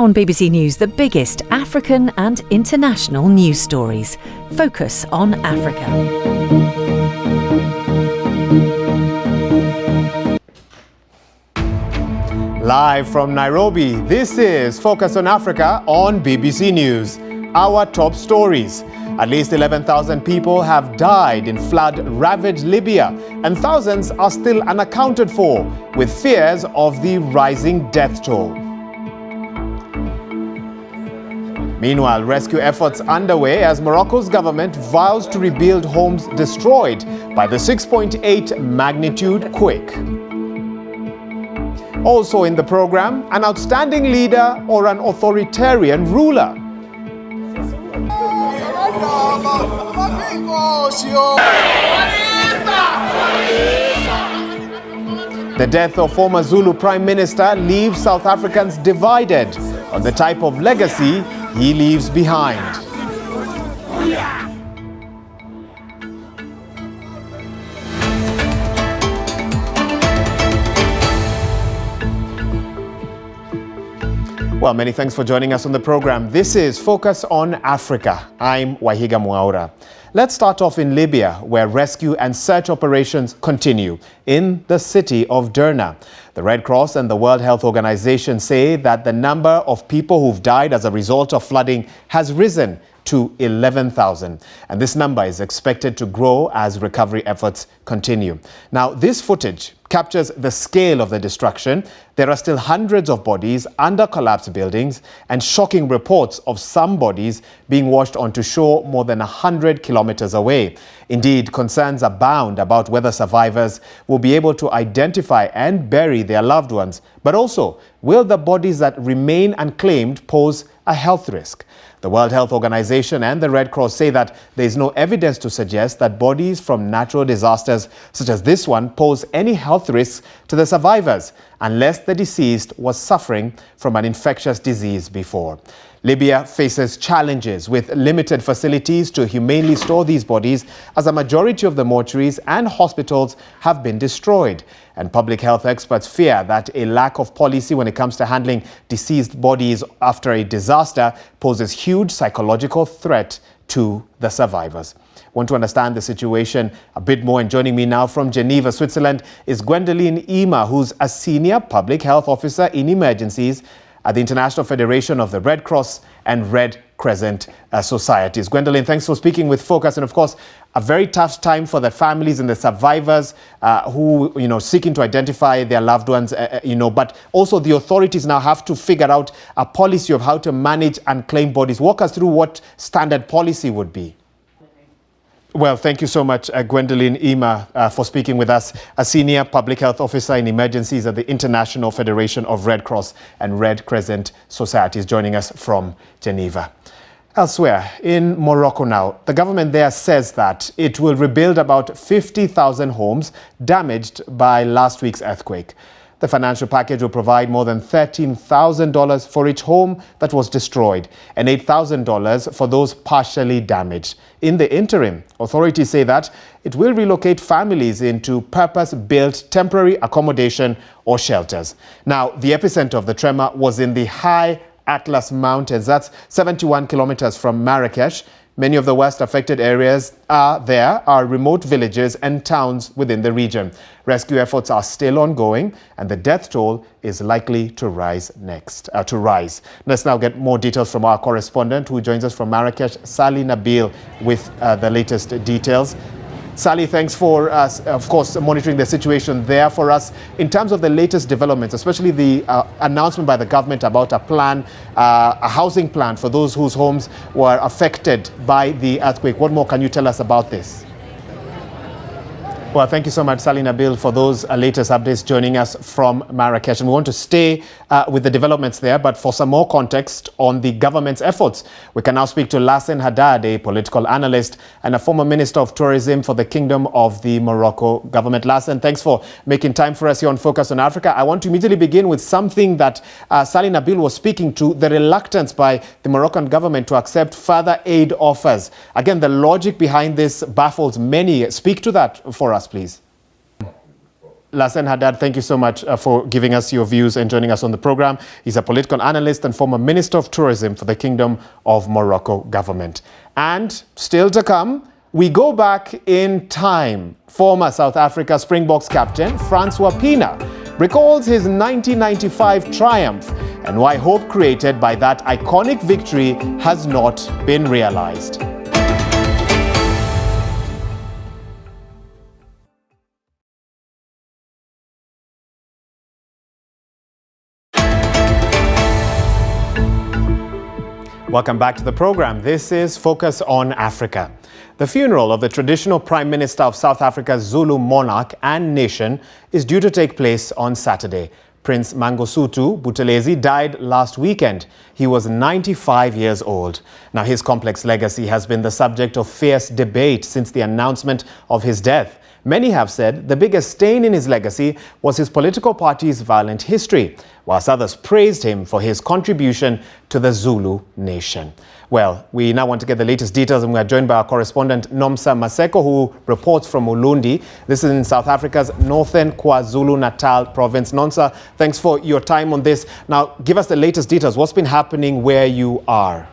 Now on BBC News, the biggest African and international news stories. Focus on Africa. Live from Nairobi, this is Focus on Africa on BBC News. Our top stories. At least 11,000 people have died in flood-ravaged Libya, and thousands are still unaccounted for, with fears of the rising death toll. Meanwhile, rescue efforts underway as Morocco's government vows to rebuild homes destroyed by the 6.8 magnitude quake. Also in the program, an outstanding leader or an authoritarian ruler. The death of former Zulu Prime Minister leaves South Africans divided on the type of legacy he leaves behind. Well, many thanks for joining us on the program. This is Focus on Africa. I'm Waihiga Mwaura. Let's start off in Libya, where rescue and search operations continue in the city of Derna. The Red Cross and the World Health Organization say that the number of people who've died as a result of flooding has risen to 11,000. And this number is expected to grow as recovery efforts continue. Now, this footage captures the scale of the destruction. There are still hundreds of bodies under collapsed buildings and shocking reports of some bodies being washed onto shore more than 100 kilometers away. Indeed, concerns abound about whether survivors will be able to identify and bury their loved ones. But also, will the bodies that remain unclaimed pose a health risk? The World Health Organization and the Red Cross say that there is no evidence to suggest that bodies from natural disasters such as this one pose any health risks to the survivors unless the deceased was suffering from an infectious disease before. Libya faces challenges with limited facilities to humanely store these bodies, as a majority of the mortuaries and hospitals have been destroyed. And public health experts fear that a lack of policy when it comes to handling deceased bodies after a disaster poses huge psychological threat to the survivors. Want to understand the situation a bit more, and joining me now from Geneva, Switzerland, is Gwendoline Ima, who's a senior public health officer in emergencies at the International Federation of the Red Cross and Red Crescent Societies. Gwendoline, thanks for speaking with Focus. And of course, a very tough time for the families and the survivors who, seeking to identify their loved ones, but also the authorities now have to figure out a policy of how to manage unclaimed bodies. Walk us through what standard policy would be. Well, thank you so much, Gwendoline Ima, for speaking with us, a senior public health officer in emergencies at the International Federation of Red Cross and Red Crescent Societies, joining us from Geneva. Elsewhere, in Morocco now, the government there says that it will rebuild about 50,000 homes damaged by last week's earthquake. The financial package will provide more than $13,000 for each home that was destroyed and $8,000 for those partially damaged. In the interim, authorities say that it will relocate families into purpose-built temporary accommodation or shelters. Now, the epicenter of the tremor was in the high Atlas Mountains. That's 71 kilometers from Marrakesh. Many of the worst affected areas are remote villages and towns within the region. Rescue efforts are still ongoing, and the death toll is likely to rise Let's now get more details from our correspondent who joins us from Marrakesh, Sally Nabil, with the latest details. Sally, thanks for, of course, monitoring the situation there for us. In terms of the latest developments, especially the announcement by the government about a plan, a housing plan for those whose homes were affected by the earthquake, what more can you tell us about this? Well, thank you so much, Sally Nabil, for those latest updates joining us from Marrakesh. And we want to stay with the developments there, but for some more context on the government's efforts, we can now speak to Lassen Haddad, a political analyst and a former Minister of Tourism for the Kingdom of the Morocco government. Lassen, thanks for making time for us here on Focus on Africa. I want to immediately begin with something that Sally Nabil was speaking to, the reluctance by the Moroccan government to accept further aid offers. Again, the logic behind this baffles many. Speak to that for us, please. Lassen Haddad, thank you so much for giving us your views and joining us on the program. He's a political analyst and former Minister of Tourism for the Kingdom of Morocco government. And still to come, we go back in time. Former South Africa Springboks captain Francois Pienaar recalls his 1995 triumph and why hope created by that iconic victory has not been realized. Welcome back to the program. This is Focus on Africa. The funeral of the traditional Prime Minister of South Africa's Zulu monarch and nation is due to take place on Saturday. Prince Mangosuthu Buthelezi died last weekend. He was 95 years old. Now, his complex legacy has been the subject of fierce debate since the announcement of his death. Many have said the biggest stain in his legacy was his political party's violent history, whilst others praised him for his contribution to the Zulu nation. Well, we now want to get the latest details, and we are joined by our correspondent Nomsa Maseko, who reports from Ulundi. This is in South Africa's northern KwaZulu-Natal province. Nomsa, thanks for your time on this. Now, give us the latest details. What's been happening where you are?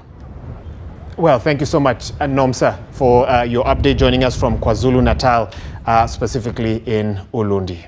Well, thank you so much, Nomsa, for your update, joining us from KwaZulu-Natal, specifically in Ulundi.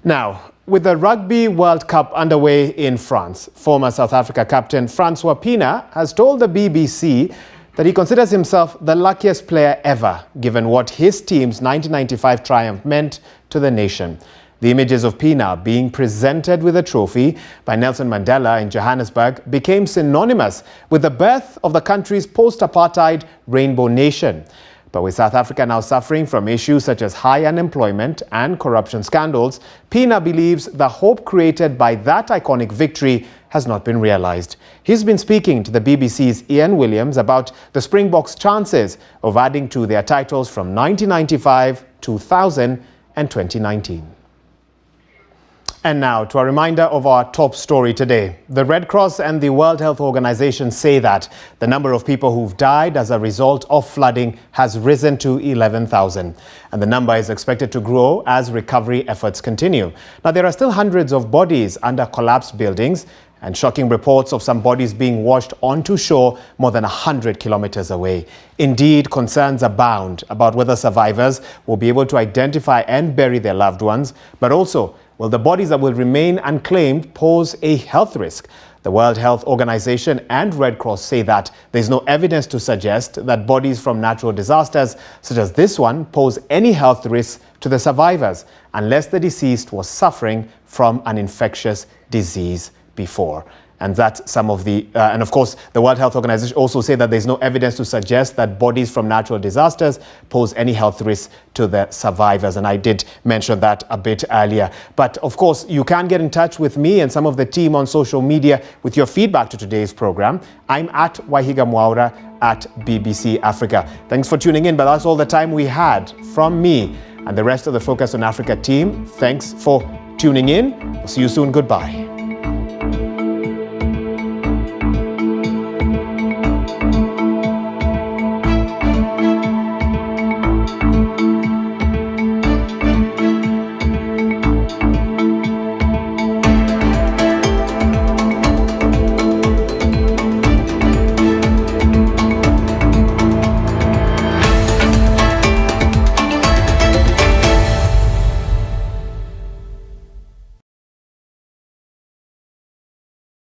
Now, with the Rugby World Cup underway in France, former South Africa captain Francois Pienaar has told the BBC that he considers himself the luckiest player ever, given what his team's 1995 triumph meant to the nation. The images of Pienaar being presented with a trophy by Nelson Mandela in Johannesburg became synonymous with the birth of the country's post-apartheid rainbow nation. But with South Africa now suffering from issues such as high unemployment and corruption scandals, Pienaar believes the hope created by that iconic victory has not been realized. He's been speaking to the BBC's Ian Williams about the Springboks' chances of adding to their titles from 1995, 2000 and 2019. And now to a reminder of our top story today. The Red Cross and the World Health Organization say that the number of people who've died as a result of flooding has risen to 11,000. And the number is expected to grow as recovery efforts continue. Now, there are still hundreds of bodies under collapsed buildings and shocking reports of some bodies being washed onto shore more than 100 kilometers away. Indeed, concerns abound about whether survivors will be able to identify and bury their loved ones, but also will the bodies that will remain unclaimed pose a health risk? The World Health Organization and Red Cross say that there's no evidence to suggest that bodies from natural disasters such as this one pose any health risk to the survivors unless the deceased was suffering from an infectious disease before. And that's some of the, and of course, the World Health Organization also say that there's no evidence to suggest that bodies from natural disasters pose any health risk to the survivors. And I did mention that a bit earlier. But of course, you can get in touch with me and some of the team on social media with your feedback to today's program. I'm at Waihiga Mwaura at BBC Africa. Thanks for tuning in, but that's all the time we had from me and the rest of the Focus on Africa team. Thanks for tuning in. We'll see you soon. Goodbye.